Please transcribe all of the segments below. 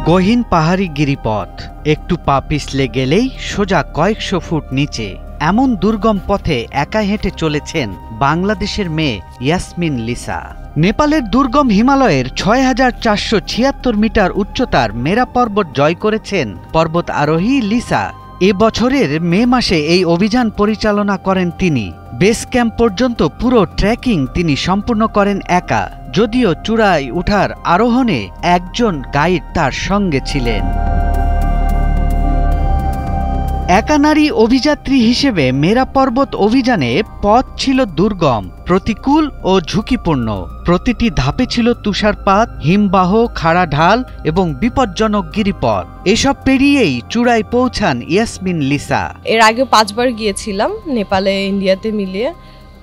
গহীন পাহাড়ি গিরিপথ, একটু পা পিছলে গেলেই সোজা কয়েকশো ফুট নিচে। এমন দুর্গম পথে একা হেঁটে চলেছেন বাংলাদেশের মেয়ে ইয়াসমিন লিসা। নেপালের দুর্গম হিমালয়ের ৬,৪৭৬ মিটার উচ্চতার মেরা পর্বত জয় করেছেন পর্বত আরোহী লিসা। এ বছরের মে মাসে এই অভিযান পরিচালনা করেন তিনি। বেস ক্যাম্প পর্যন্ত পুরো ট্রেকিং তিনি সম্পূর্ণ করেন একা, যদিও চূড়ায় উঠার আরোহণে একজন গাইড তার সঙ্গে ছিলেন। একা নারী অভিযাত্রী হিসেবে মেরা পর্বত অভিযানে পথ ছিল দুর্গম, প্রতিকূল ও ঝুঁকিপূর্ণ। প্রতিটি ধাপে ছিল তুষারপাত, হিমবাহ, খাড়া ঢাল এবং বিপজ্জনক গিরিপথ। এসব পেরিয়েই চূড়ায় পৌঁছান ইয়াসমিন লিসা। এর আগে 5 বার গিয়েছিলাম নেপালে, ইন্ডিয়াতে মিলিয়ে।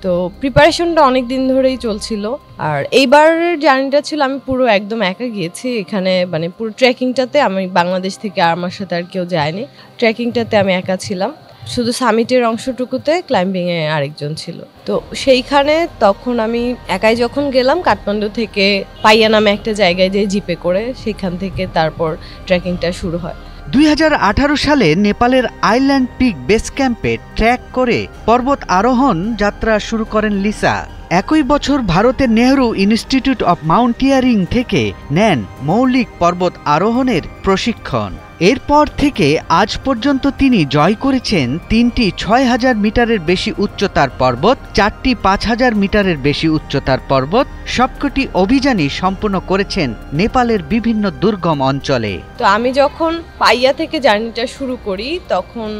তো প্রিপারেশনটা অনেক দিন ধরেই চলছিল। আর এইবারের জার্নিটা ছিল আমি পুরো একদম একা গিয়েছি। এখানে মানে পুরো ট্রেকিংটাতে আমি বাংলাদেশ থেকে আমার সাথে আর কেউ যায়নি। ট্রেকিংটাতে আমি একা ছিলাম, শুধু সামিটের অংশটুকুতে ক্লাইম্বিংয়ে আরেকজন ছিল। তো সেইখানে তখন আমি একাই যখন গেলাম, কাঠমান্ডু থেকে পাইয়া নামে একটা জায়গায় যে জিপে করে, সেখান থেকে তারপর ট্রেকিংটা শুরু হয়। 2018 সালে নেপালের আইল্যান্ড পিক বেস ক্যাম্পে ট্র্যাক করে পর্বত আরোহণ যাত্রা শুরু করেন লিসা। একই বছর ভারতের নেহরু ইনস্টিটিউট অব মাউন্টেনিয়ারিং থেকে নেন মৌলিক পর্বত আরোহণের প্রশিক্ষণ। এরপর থেকে আজ পর্যন্ত তিনি জয় করেছেন 3টি 6,000 মিটারের বেশি উচ্চতার পর্বত, 4টি 5,000 মিটারের বেশি উচ্চতার পর্বত। সবকটি অভিযানই সম্পূর্ণ করেছেন নেপালের বিভিন্ন দুর্গম অঞ্চলে। তো আমি যখন পাইয়া থেকে জার্নিটা শুরু করি, তখন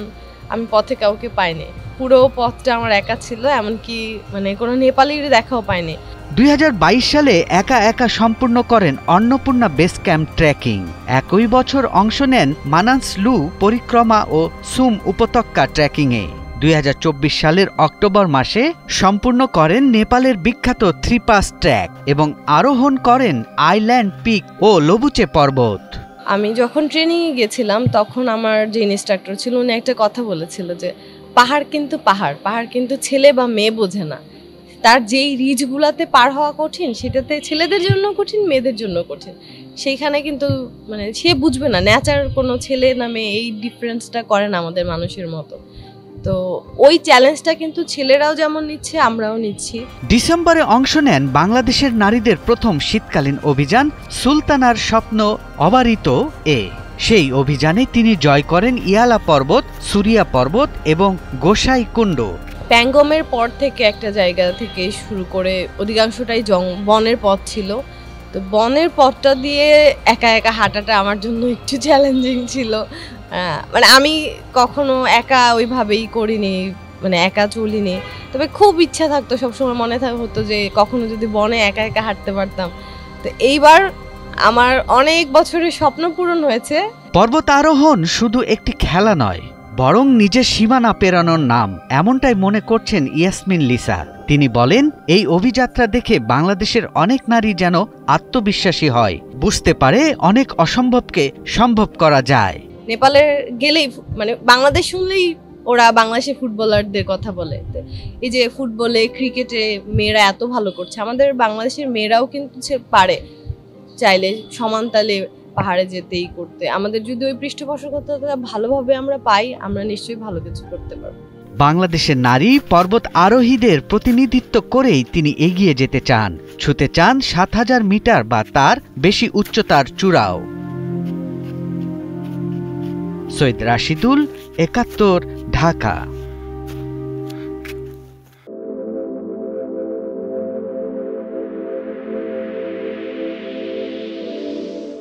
আমি পথে কাউকে পাইনি। পুরো পথটা আমার একা ছিল, এমনকি মানে কোনো নেপালির দেখাও পাইনি। 2022 সালে একা একা সম্পূর্ণ করেন অন্নপূর্ণা বেস ক্যাম্প ট্রেকিং। একই বছর অংশ নেন মানান্সলু পরিক্রমা ও সুম উপত্যকা ট্রেকিংয়ে। 2024 সালের অক্টোবর মাসে সম্পূর্ণ করেন নেপালের বিখ্যাত 3 পাস ট্র্যাক এবং আরোহণ করেন আইল্যান্ড পিক ও লবুচে পর্বত। আমি যখন ট্রেনিংয়ে গেছিলাম, তখন আমার যে ইনস্ট্রাক্টর ছিল উনি একটা কথা বলেছিল যে পাহাড় কিন্তু পাহাড় কিন্তু ছেলে বা মেয়ে বোঝে না। তার যেই রিজগুলাতে পার হওয়া কঠিন, সেটাতে ছেলেদের জন্য কঠিন, মেয়েদের জন্য কঠিন। সেইখানে কিন্তু মানে সে বুঝবে না, ন্যাচার কোনো ছেলে না মেয়ে এই ডিফারেন্সটা করে না আমাদের মানুষের মতো। তো ওই চ্যালেঞ্জটা কিন্তু ছেলেরাও যেমন নিচ্ছে, আমরাও নিচ্ছি। ডিসেম্বরে অংশ নেন বাংলাদেশের নারীদের প্রথম শীতকালীন অভিযান সুলতানার স্বপ্ন অবারিত এ। সেই অভিযানে তিনি জয় করেন ইয়ালা পর্বত, সুরিয়া পর্বত এবং গোসাই কুণ্ড। প্যাঙ্গমের পর থেকে একটা জায়গা থেকে শুরু করে অধিকাংশটাই বনের পথ ছিল। তো বনের পথটা দিয়ে একা একা হাঁটাটা আমার জন্য একটু চ্যালেঞ্জিং ছিল। মানে আমি কখনো একা ওইভাবেই করিনি, মানে একা চলিনি। তবে খুব ইচ্ছা থাকতো, সবসময় মনে হতো যে কখনো যদি বনে একা একা হাঁটতে পারতাম। তো এইবার আমার অনেক বছরের স্বপ্ন পূরণ হয়েছে। পর্বত আরোহণ শুধু একটি খেলা নয়, বরং নিজের সীমানা পেরানোর নাম, এমনটাই মনে করছেন ইয়াসমিন লিসা। তিনি বলেন, এই অভিযাত্রা দেখে বাংলাদেশের অনেক নারী যেন আত্মবিশ্বাসী হয়, বুঝতে পারে অনেক অসম্ভবকে সম্ভব করা যায়। নেপালে গেলেই মানে বাংলাদেশ শুনলেই ওরা বাংলাদেশের ফুটবলারদের কথা বলে। এই যে ফুটবলে, ক্রিকেটে মেয়েরা এত ভালো করছে, আমাদের বাংলাদেশের মেয়েরাও কিন্তু পারে, চাইলে সমান তালে পাহাড়ে যেতেই করতে। আমাদের যদি ওই পৃষ্ঠপোষকতা ভালোভাবে আমরা পাই, আমরা নিশ্চয়ই ভালো কিছু করতে পারবো। বাংলাদেশের নারী পর্বত আরোহীদের প্রতিনিধিত্ব করেই তিনি এগিয়ে যেতে চান, ছুঁতে চান 7,000 মিটার বা তার বেশি উচ্চতার চূড়াও। সৈয়দ রাশিদুল, 71, ঢাকা।